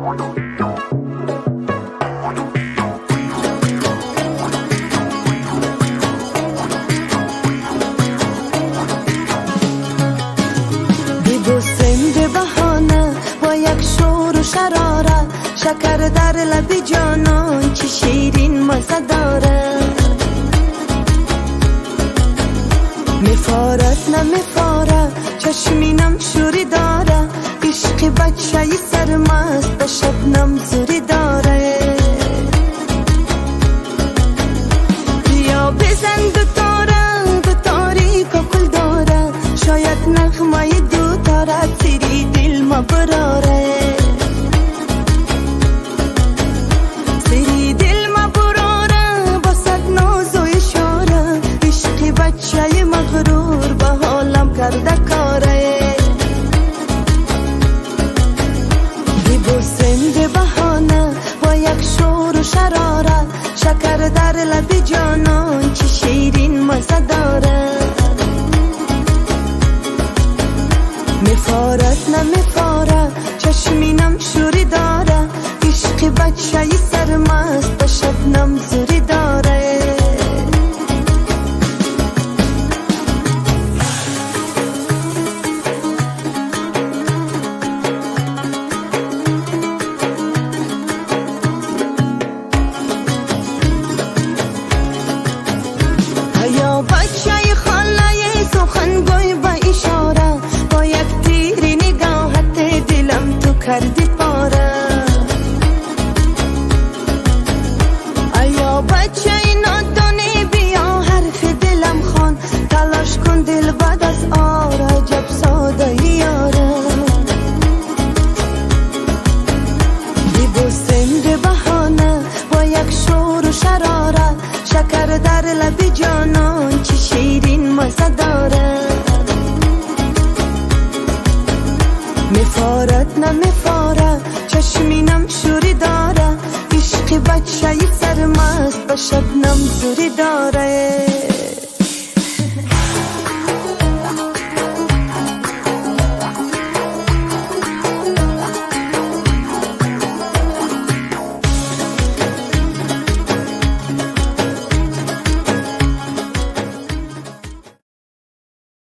سند بهانه با یک شور و شرارت، شکر در لب جانان چه شیرین مزه داره. میفارد نمیفاره چشمینم شوری داره، عشق بچه ی سرمست به شبنم زوری داره. بیا بزن دو تاریک و کل داره، شاید نغمه دو تاره تیری دل ما براره. تیری دل ما براره با صد ناز و اشاره، عشق بچه مغرور به حالم کرده کاره. سند بهانه با یک شور و شرارت، شکر در لب جانان چه شیرین مزه داره. میفارد نمیفاره چشمینم شوری داره، عشق بچه ی سرمست به شبنم زوری داره. یا بچه خاله سخنگوی با اشاره، با یک تیری نگاهت دلم تو کردی پاره. یا بچه نادانه بیا حرف دلم خوان، تلاش کن دل بعد از آره جب ساده یاره. سند بهانه با یک شور و شرارت، شکر در لب جانان چه شیرین مزه داره. میفارد نمیفاره چشمینم شوری داره، عشق بچه ی سرمست به شبنم زوری داره.